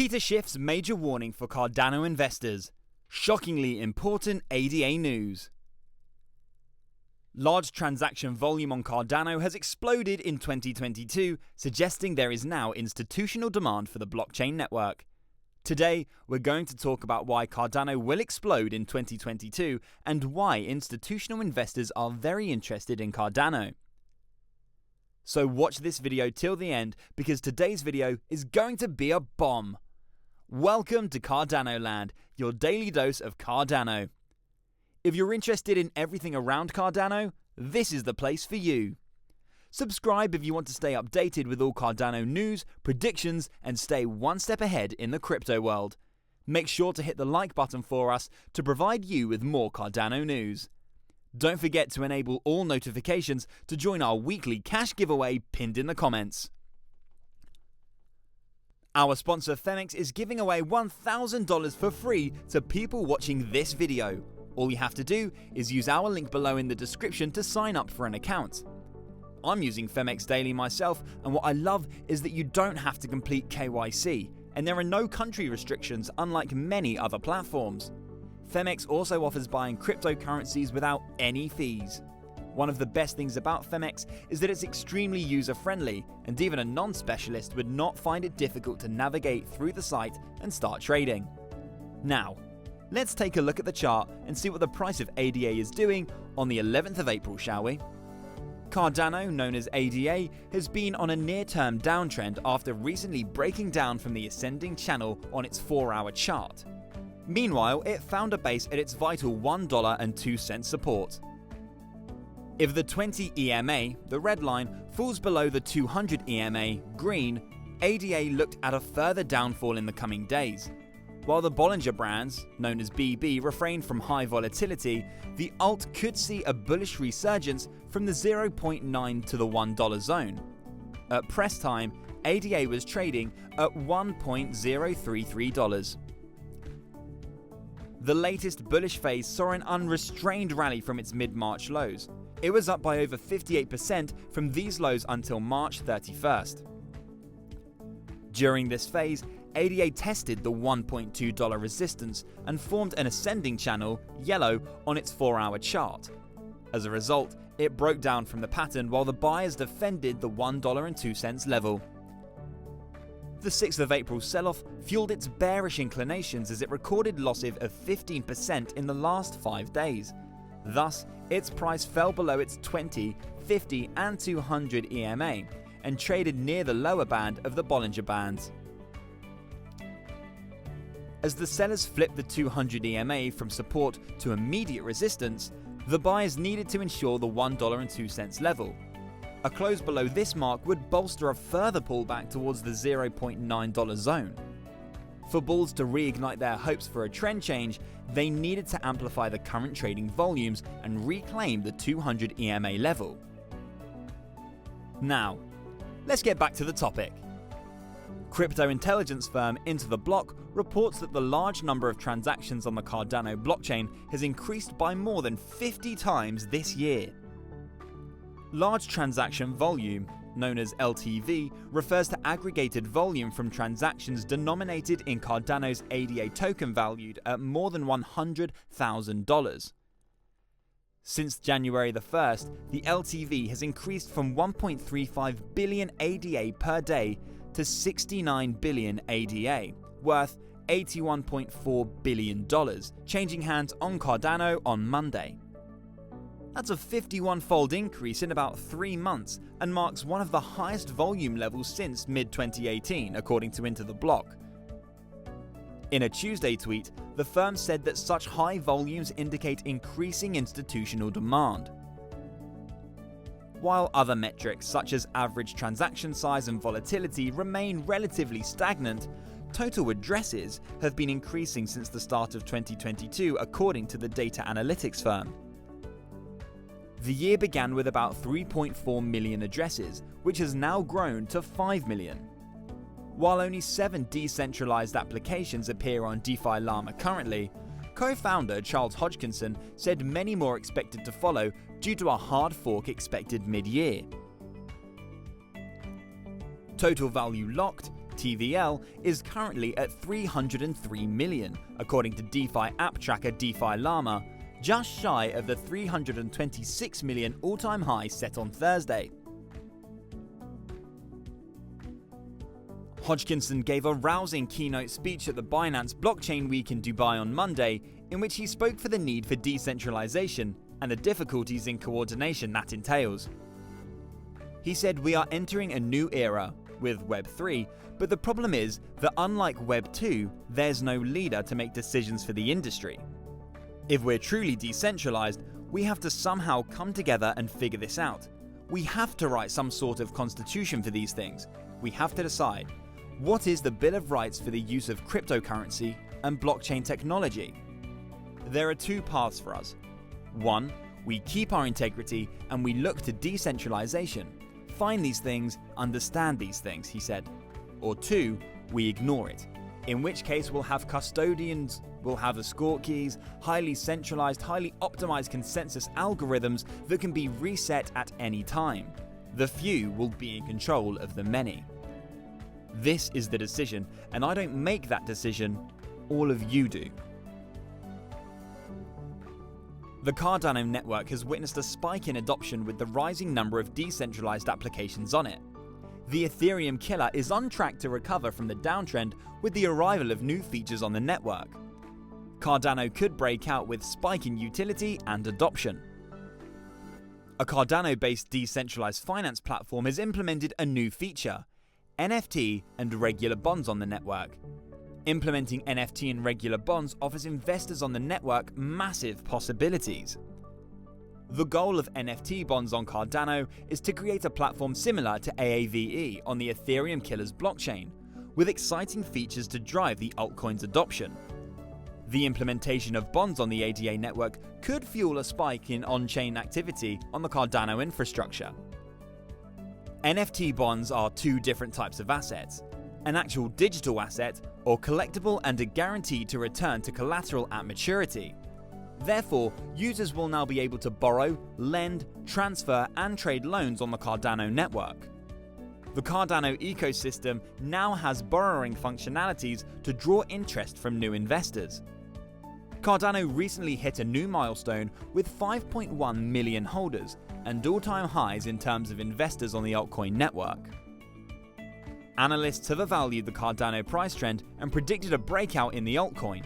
Peter Schiff's major warning for Cardano investors. Shockingly important ADA news. Large transaction volume on Cardano has exploded in 2022, suggesting there is now institutional demand for the blockchain network. Today, we're going to talk about why Cardano will explode in 2022 and why institutional investors are very interested in Cardano. So watch this video till the end because today's video is going to be a bomb. Welcome to Cardano Land, your daily dose of Cardano. If you're interested in everything around Cardano, this is the place for you. Subscribe if you want to stay updated with all Cardano news, predictions, and stay one step ahead in the crypto world. Make sure to hit the like button for us to provide you with more Cardano news. Don't forget to enable all notifications to join our weekly cash giveaway pinned in the comments. Our sponsor Phemex is giving away $1,000 for free to people watching this video. All you have to do is use our link below in the description to sign up for an account. I'm using Phemex daily myself, and what I love is that you don't have to complete KYC, and there are no country restrictions unlike many other platforms. Phemex also offers buying cryptocurrencies without any fees. One of the best things about Phemex is that it's extremely user-friendly, and even a non-specialist would not find it difficult to navigate through the site and start trading. Now, let's take a look at the chart and see what the price of ADA is doing on the 11th of April, shall we? Cardano, known as ADA, has been on a near-term downtrend after recently breaking down from the ascending channel on its 4-hour chart. Meanwhile, it found a base at its vital $1.02 support. If the 20 EMA, the red line, falls below the 200 EMA, green, ADA looked at a further downfall in the coming days. While the Bollinger Bands, known as BB, refrain from high volatility, the alt could see a bullish resurgence from the 0.9 to the $1 zone. At press time, ADA was trading at $1.033. The latest bullish phase saw an unrestrained rally from its mid-March lows. It was up by over 58% from these lows until March 31st. During this phase, ADA tested the $1.2 resistance and formed an ascending channel, yellow, on its 4-hour chart. As a result, it broke down from the pattern while the buyers defended the $1.02 level. The 6th of April sell-off fueled its bearish inclinations as it recorded losses of 15% in the last 5 days. Thus, its price fell below its 20, 50, and 200 EMA and traded near the lower band of the Bollinger Bands. As the sellers flipped the 200 EMA from support to immediate resistance, the buyers needed to ensure the $1.02 level. A close below this mark would bolster a further pullback towards the $0.9 zone. For bulls to reignite their hopes for a trend change, they needed to amplify the current trading volumes and reclaim the 200 EMA level. Now, let's get back to the topic. Crypto intelligence firm Into the Block reports that the large number of transactions on the Cardano blockchain has increased by more than 50 times this year. Large transaction volume, known as LTV, refers to aggregated volume from transactions denominated in Cardano's ADA token valued at more than $100,000. Since January the 1st, the LTV has increased from 1.35 billion ADA per day to 69 billion ADA, worth $81.4 billion, changing hands on Cardano on Monday. That's a 51-fold increase in about 3 months and marks one of the highest volume levels since mid-2018, according to Into the Block. In a Tuesday tweet, the firm said that such high volumes indicate increasing institutional demand. While other metrics such as average transaction size and volatility remain relatively stagnant, total addresses have been increasing since the start of 2022, according to the data analytics firm. The year began with about 3.4 million addresses, which has now grown to 5 million. While only 7 decentralized applications appear on DeFi Llama currently, co-founder Charles Hodgkinson said many more expected to follow due to a hard fork expected mid-year. Total value locked TVL is currently at 303 million, according to DeFi app tracker DeFi Llama, just shy of the 326 million all-time high set on Thursday. Hodgkinson gave a rousing keynote speech at the Binance Blockchain Week in Dubai on Monday, in which he spoke for the need for decentralization and the difficulties in coordination that entails. He said, "We are entering a new era with Web 3, but the problem is that unlike Web 2, there's no leader to make decisions for the industry. If we're truly decentralized, we have to somehow come together and figure this out. We have to write some sort of constitution for these things. We have to decide, what is the Bill of Rights for the use of cryptocurrency and blockchain technology? There are two paths for us. One, we keep our integrity and we look to decentralization. Find these things, understand these things," he said. Or two, we ignore it, in which case we'll have custodians, we'll have escort keys, highly centralized, highly optimized consensus algorithms that can be reset at any time. The few will be in control of the many. This is the decision, and I don't make that decision, all of you do. The Cardano network has witnessed a spike in adoption with the rising number of decentralized applications on it. The Ethereum killer is on track to recover from the downtrend with the arrival of new features on the network. Cardano could break out with spike in utility and adoption. A Cardano-based decentralized finance platform has implemented a new feature: NFT and regular bonds on the network. Implementing NFT and regular bonds offers investors on the network massive possibilities. The goal of NFT bonds on Cardano is to create a platform similar to AAVE on the Ethereum killer's blockchain, with exciting features to drive the altcoins adoption. The implementation of bonds on the ADA network could fuel a spike in on-chain activity on the Cardano infrastructure. NFT bonds are two different types of assets: an actual digital asset or collectible and a guarantee to return to collateral at maturity. Therefore, users will now be able to borrow, lend, transfer and trade loans on the Cardano network. The Cardano ecosystem now has borrowing functionalities to draw interest from new investors. Cardano recently hit a new milestone with 5.1 million holders and all-time highs in terms of investors on the altcoin network. Analysts have evaluated the Cardano price trend and predicted a breakout in the altcoin.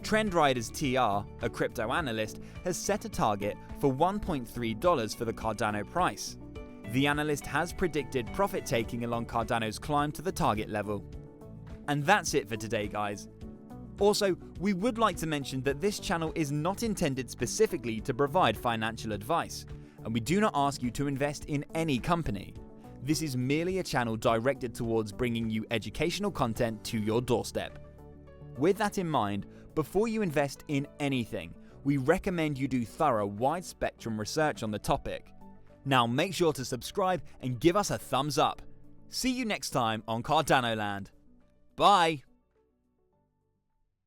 Trendriders TR, a crypto analyst, has set a target for $1.3 for the Cardano price. The analyst has predicted profit taking along Cardano's climb to the target level. And that's it for today, guys. Also, we would like to mention that this channel is not intended specifically to provide financial advice, and we do not ask you to invest in any company. This is merely a channel directed towards bringing you educational content to your doorstep. With that in mind, before you invest in anything, we recommend you do thorough wide-spectrum research on the topic. Now make sure to subscribe and give us a thumbs up. See you next time on Cardano Land. Bye!